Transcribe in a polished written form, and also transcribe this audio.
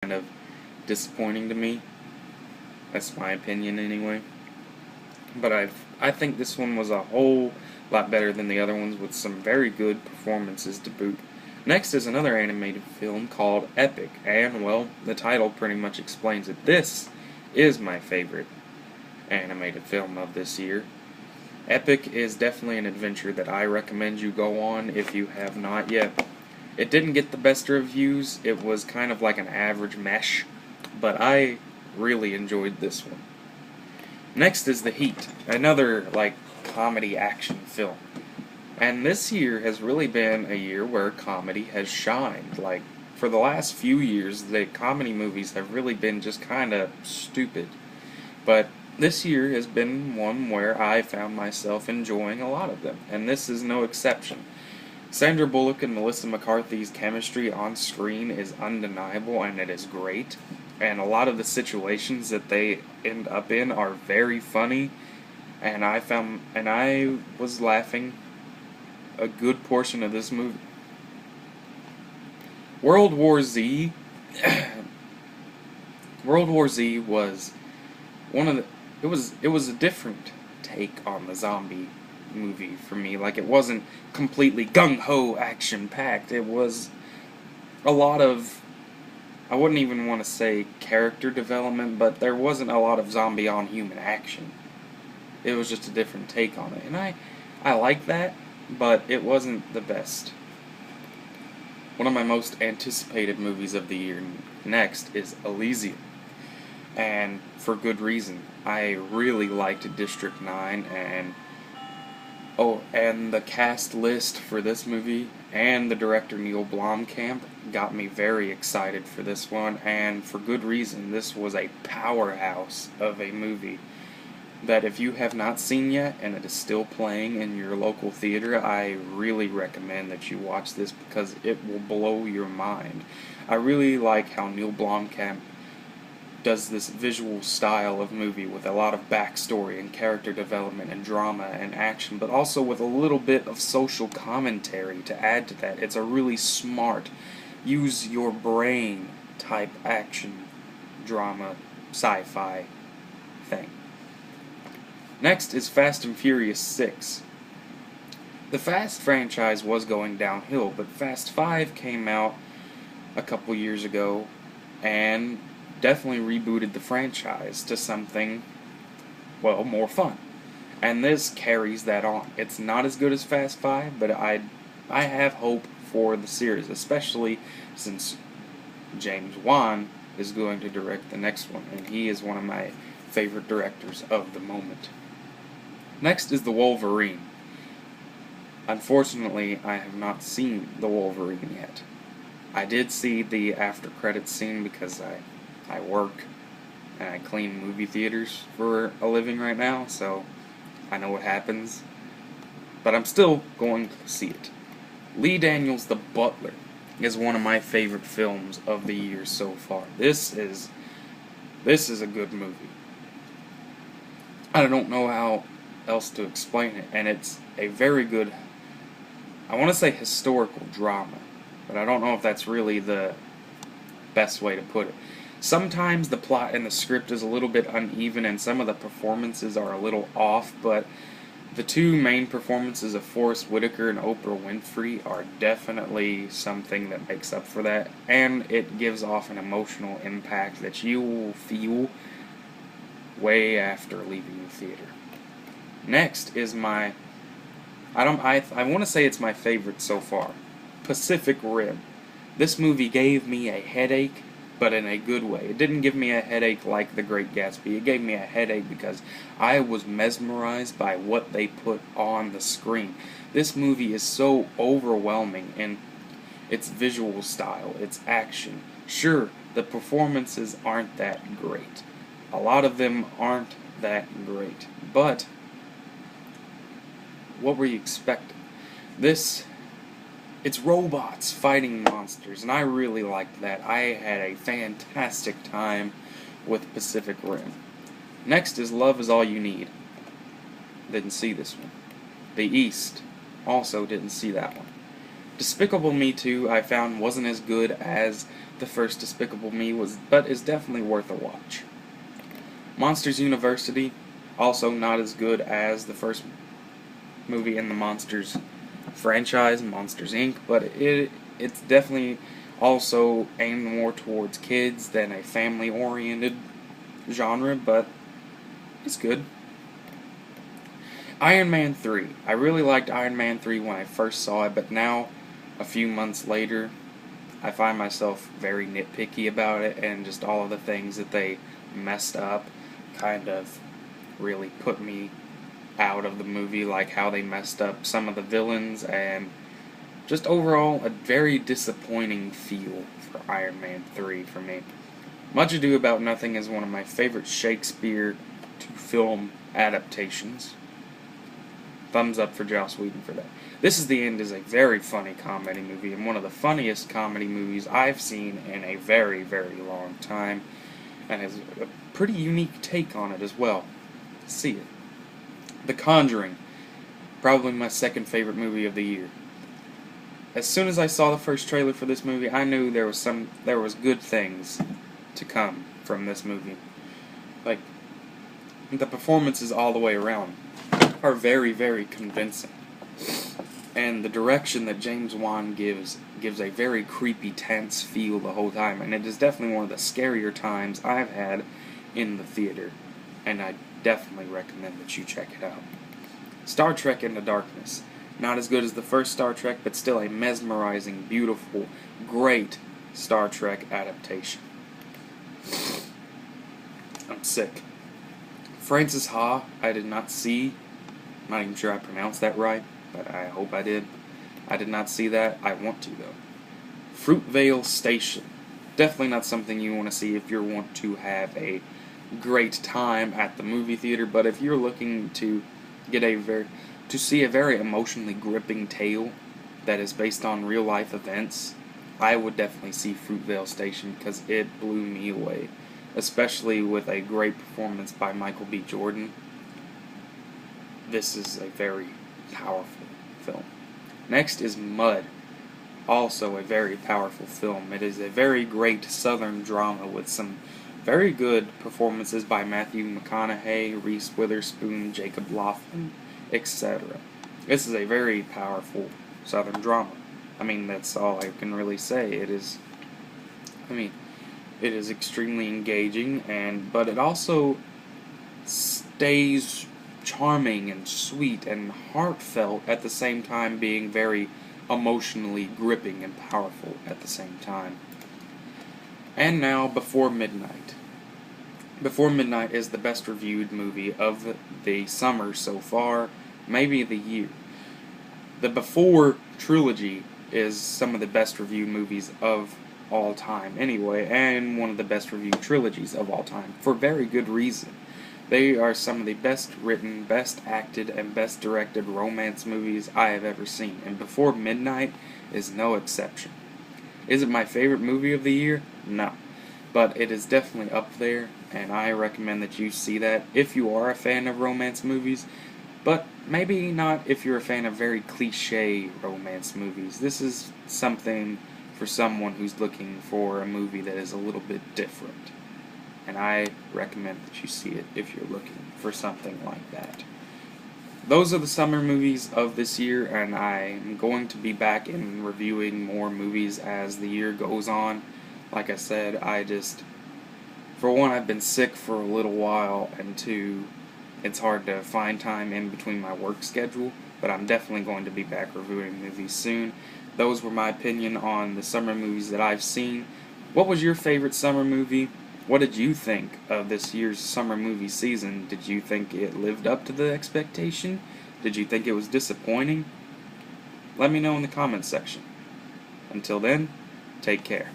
kind of disappointing to me. That's my opinion anyway. But I think this one was a whole lot better than the other ones with some very good performances to boot. Next is another animated film called Epic, and well, the title pretty much explains it. This is my favorite animated film of this year. Epic is definitely an adventure that I recommend you go on if you have not yet. It didn't get the best reviews, it was kind of like an average mesh, but I really enjoyed this one. Next is The Heat, another comedy action film. And this year has really been a year where comedy has shined. For the last few years, the comedy movies have really been just kind of stupid. But this year has been one where I found myself enjoying a lot of them, and this is no exception. Sandra Bullock and Melissa McCarthy's chemistry on screen is undeniable, and it is great. And a lot of the situations that they end up in are very funny, and I was laughing a good portion of this movie. World War Z World War Z was one of the it was a different take on the zombie movie for me. It wasn't completely gung-ho action packed. It was a lot of, I wouldn't even want to say character development, but there wasn't a lot of zombie on human action. It was just a different take on it, and I like that, but it wasn't the best. One of my most anticipated movies of the year next is Elysium, and for good reason. I really liked District 9, and the cast list for this movie and the director Neil Blomkamp got me very excited for this one, and for good reason. This was a powerhouse of a movie that if you have not seen yet and it is still playing in your local theater, I really recommend that you watch this because it will blow your mind. I really like how Neil Blomkamp does this visual style of movie with a lot of backstory and character development and drama and action, but also with a little bit of social commentary to add to that. It's a really smart, use your brain type action, drama, sci-fi thing. Next is Fast and Furious 6. The Fast franchise was going downhill, but Fast 5 came out a couple years ago and definitely rebooted the franchise to something, well, more fun. And this carries that on. It's not as good as Fast 5, but I have hope for the series, especially since James Wan is going to direct the next one, and he is one of my favorite directors of the moment. Next is The Wolverine. Unfortunately, I have not seen The Wolverine yet. I did see the after credits scene because I work and I clean movie theaters for a living right now, so I know what happens. But I'm still going to see it. Lee Daniels' The Butler is one of my favorite films of the year so far. This is a good movie. I don't know how else to explain it, and it's a very good, I want to say historical drama, but I don't know if that's really the best way to put it. Sometimes the plot and the script is a little bit uneven and some of the performances are a little off, but the two main performances of Forest Whitaker and Oprah Winfrey are definitely something that makes up for that, and it gives off an emotional impact that you will feel way after leaving the theater. Next is I want to say it's my favorite so far, Pacific Rim. This movie gave me a headache, but in a good way. It didn't give me a headache like The Great Gatsby. It gave me a headache because I was mesmerized by what they put on the screen. This movie is so overwhelming in its visual style, its action. Sure, the performances aren't that great. A lot of them aren't that great. But what were you expecting? It's robots fighting monsters, and I really liked that. I had a fantastic time with Pacific Rim. Next is Love Is All You Need. Didn't see this one. The East. Also didn't see that one. Despicable Me 2 I found wasn't as good as the first Despicable Me was, but is definitely worth a watch. Monsters University, also not as good as the first movie in the Monsters franchise, Monsters Inc., but it's definitely also aimed more towards kids than a family-oriented genre, but it's good. Iron Man 3. I really liked Iron Man 3 when I first saw it, but now, a few months later, I find myself very nitpicky about it, and just all of the things that they messed up kind of really put me out of the movie, like how they messed up some of the villains, and just overall a very disappointing feel for Iron Man 3 for me. Much Ado About Nothing is one of my favorite Shakespeare to film adaptations. Thumbs up for Joss Whedon for that. This Is the End is a very funny comedy movie, and one of the funniest comedy movies I've seen in a very, very long time, and has a pretty unique take on it as well. See it. The Conjuring, probably my second favorite movie of the year. As soon as I saw the first trailer for this movie, I knew there was good things to come from this movie. Like, the performances all the way around are very, very convincing. And the direction that James Wan gives a very creepy, tense feel the whole time, and it is definitely one of the scarier times I've had in the theater, and I definitely recommend that you check it out. Star Trek Into Darkness. Not as good as the first Star Trek, but still a mesmerizing, beautiful, great Star Trek adaptation. I'm sick. Frances Ha, I did not see. I'm not even sure I pronounced that right, but I hope I did. I did not see that. I want to, though. Fruitvale Station. Definitely not something you want to see if you want to have a great time at the movie theater, but if you're looking to get to see a very emotionally gripping tale that is based on real life events, I would definitely see Fruitvale Station, because it blew me away, especially with a great performance by Michael B. Jordan. This is a very powerful film. Next is Mud, also a very powerful film. It is a very great southern drama with some very good performances by Matthew McConaughey, Reese Witherspoon, Jacob Lofton, etc. This is a very powerful southern drama. I mean, that's all I can really say. It is extremely engaging, but it also stays charming and sweet and heartfelt at the same time, being very emotionally gripping and powerful at the same time. And now, Before Midnight. Before Midnight is the best reviewed movie of the summer so far, maybe the year. The Before trilogy is some of the best reviewed movies of all time anyway, and one of the best reviewed trilogies of all time, for very good reason. They are some of the best written, best acted, and best directed romance movies I have ever seen, and Before Midnight is no exception. Is it my favorite movie of the year? No. But it is definitely up there, and I recommend that you see that if you are a fan of romance movies, but maybe not if you're a fan of very cliche romance movies. This is something for someone who's looking for a movie that is a little bit different. And I recommend that you see it if you're looking for something like that. Those are the summer movies of this year, and I'm going to be back in reviewing more movies as the year goes on. Like I said, for one, I've been sick for a little while, and two, it's hard to find time in between my work schedule, but I'm definitely going to be back reviewing movies soon. Those were my opinion on the summer movies that I've seen. What was your favorite summer movie? What did you think of this year's summer movie season? Did you think it lived up to the expectation? Did you think it was disappointing? Let me know in the comments section. Until then, take care.